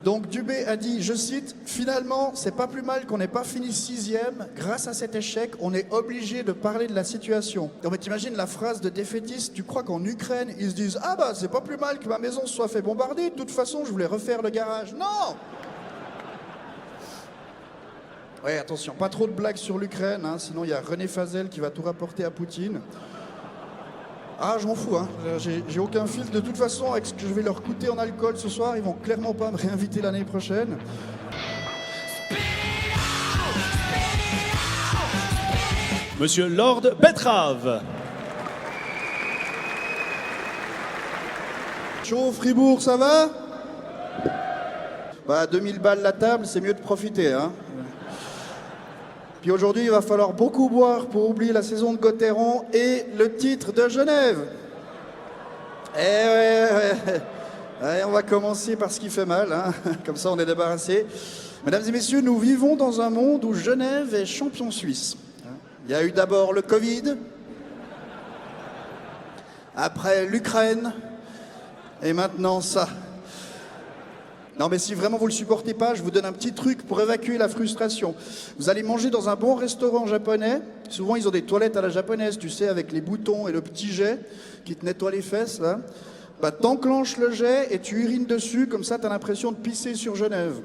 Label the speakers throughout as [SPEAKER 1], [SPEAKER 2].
[SPEAKER 1] Donc Dubé a dit, je cite, « Finalement, c'est pas plus mal qu'on n'ait pas fini 6e. Grâce à cet échec, on est obligé de parler de la situation. » Donc mais t'imagines la phrase de défaitiste, tu crois qu'en Ukraine, ils se disent, « Ah bah c'est pas plus mal que ma maison se soit fait bombarder, de toute façon, je voulais refaire le garage. » Non. Ouais, attention, pas trop de blagues sur l'Ukraine, hein, sinon il y a René Fazel qui va tout rapporter à Poutine. Ah, je m'en fous, hein. J'ai aucun filtre. De toute façon, avec ce que je vais leur coûter en alcool ce soir, ils vont clairement pas me réinviter l'année prochaine.
[SPEAKER 2] Monsieur Lord Betrave.
[SPEAKER 1] Chaud, Fribourg, ça va? Bah, 2000 balles la table, c'est mieux de profiter, hein. Puis aujourd'hui, il va falloir beaucoup boire pour oublier la saison de Gauthieron et le titre de Genève. Ouais, on va commencer par ce qui fait mal, hein. Comme ça on est débarrassé. Mesdames et messieurs, nous vivons dans un monde où Genève est champion suisse. Il y a eu d'abord le Covid, après l'Ukraine, et maintenant ça. Non mais si vraiment vous le supportez pas, je vous donne un petit truc pour évacuer la frustration. Vous allez manger dans un bon restaurant japonais. Souvent ils ont des toilettes à la japonaise, tu sais, avec les boutons et le petit jet qui te nettoie les fesses, là. Bah t'enclenches le jet et tu urines dessus, comme ça t'as l'impression de pisser sur Genève.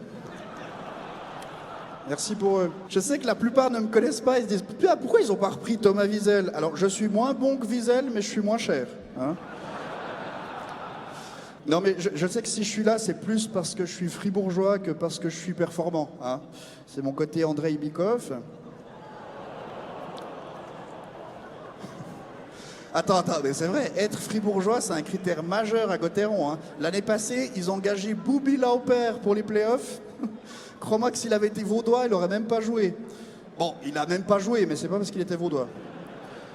[SPEAKER 1] Merci pour eux. Je sais que la plupart ne me connaissent pas, ils se disent « Pourquoi ils ont pas repris Thomas Wiesel ?» Alors je suis moins bon que Wiesel, mais je suis moins cher, hein. Non mais je sais que si je suis là, c'est plus parce que je suis fribourgeois que parce que je suis performant, hein. C'est mon côté Andrei Bikov. Attends, mais c'est vrai, être fribourgeois, c'est un critère majeur à Gauthieron, hein. L'année passée, ils ont engagé Boubi Lauper pour les playoffs. Crois-moi que s'il avait été vaudois, il aurait même pas joué. Bon, il n'a même pas joué, mais c'est pas parce qu'il était vaudois.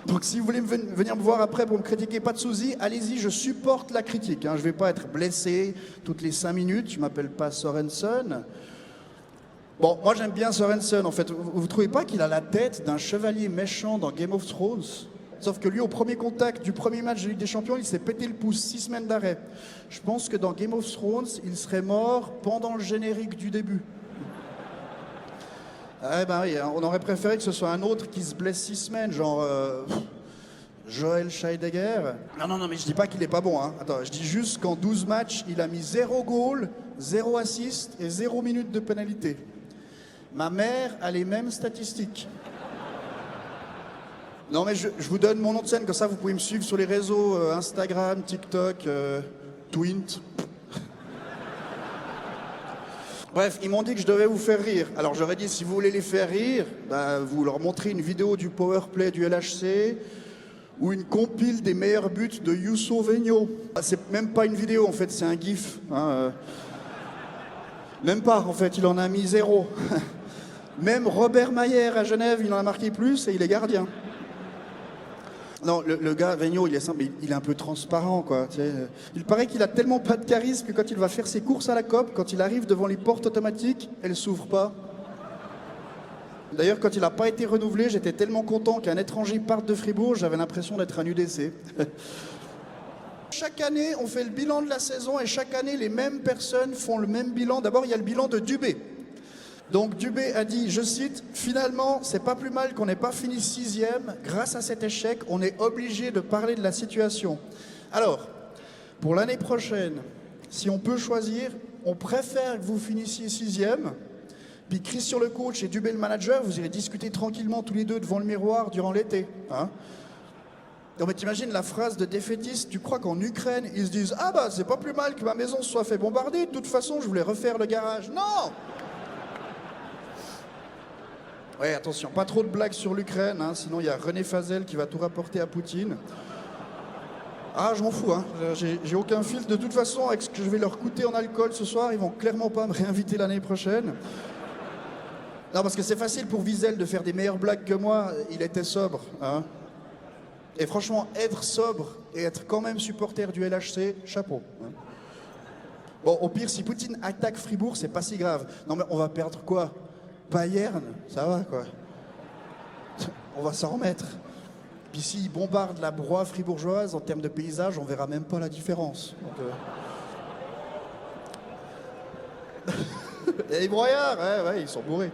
[SPEAKER 1] Donc si vous voulez venir me voir après pour me critiquer, pas de soucis, allez-y, je supporte la critique, hein. Je vais pas être blessé toutes les 5 minutes, je m'appelle pas Sorensen. Bon, moi j'aime bien Sorensen en fait. Vous trouvez pas qu'il a la tête d'un chevalier méchant dans Game of Thrones? Sauf que lui, au premier contact du premier match de Ligue des Champions, il s'est pété le pouce, 6 semaines d'arrêt. Je pense que dans Game of Thrones, il serait mort pendant le générique du début. Eh ben oui, on aurait préféré que ce soit un autre qui se blesse 6 semaines, genre Joël Scheidegger. Non, mais je dis pas qu'il est pas bon, hein. Attends, je dis juste qu'en 12 matchs, il a mis 0 goal, 0 assist et 0 minute de pénalité. Ma mère a les mêmes statistiques. Non mais je vous donne mon nom de scène, comme ça vous pouvez me suivre sur les réseaux Instagram, TikTok, Twint. Bref, ils m'ont dit que je devais vous faire rire. Alors j'aurais dit, si vous voulez les faire rire, bah, vous leur montrez une vidéo du powerplay du LHC ou une compile des meilleurs buts de Youssou Vigno. C'est même pas une vidéo en fait, c'est un gif, hein, Même pas en fait, il en a mis 0. Même Robert Mayer à Genève, il en a marqué plus et il est gardien. Non, le gars, Vigno, il est simple, il est un peu transparent, quoi. Tu sais. Il paraît qu'il a tellement pas de charisme que quand il va faire ses courses à la COP, quand il arrive devant les portes automatiques, elles s'ouvrent pas. D'ailleurs, quand il n'a pas été renouvelé, j'étais tellement content qu'un étranger parte de Fribourg, j'avais l'impression d'être un UDC. Chaque année, on fait le bilan de la saison et chaque année, les mêmes personnes font le même bilan. D'abord, il y a le bilan de Dubé. Donc Dubé a dit, je cite, « Finalement, c'est pas plus mal qu'on n'ait pas fini 6e. Grâce à cet échec, on est obligé de parler de la situation. » Alors, pour l'année prochaine, si on peut choisir, on préfère que vous finissiez 6e, puis Christian le coach et Dubé le manager, vous irez discuter tranquillement tous les deux devant le miroir durant l'été, hein. Non mais t'imagines la phrase de défaitiste, tu crois qu'en Ukraine, ils se disent « Ah bah c'est pas plus mal que ma maison se soit fait bombarder, de toute façon je voulais refaire le garage. » Non. Ouais, attention, pas trop de blagues sur l'Ukraine, hein, sinon il y a René Fazel qui va tout rapporter à Poutine. Ah, je m'en fous, hein. J'ai aucun filtre. De toute façon, avec ce que je vais leur coûter en alcool ce soir, ils vont clairement pas me réinviter l'année prochaine. Non, parce que c'est facile pour Wiesel de faire des meilleures blagues que moi, il était sobre, hein. Et franchement, être sobre et être quand même supporter du LHC, chapeau, hein. Bon, au pire, si Poutine attaque Fribourg, c'est pas si grave. Non mais on va perdre quoi? Bayern, ça va quoi. On va s'en remettre. Puis s'ils bombardent la broye fribourgeoise, en termes de paysage, on verra même pas la différence. Donc, Et les broyards, ouais, ils sont bourrés.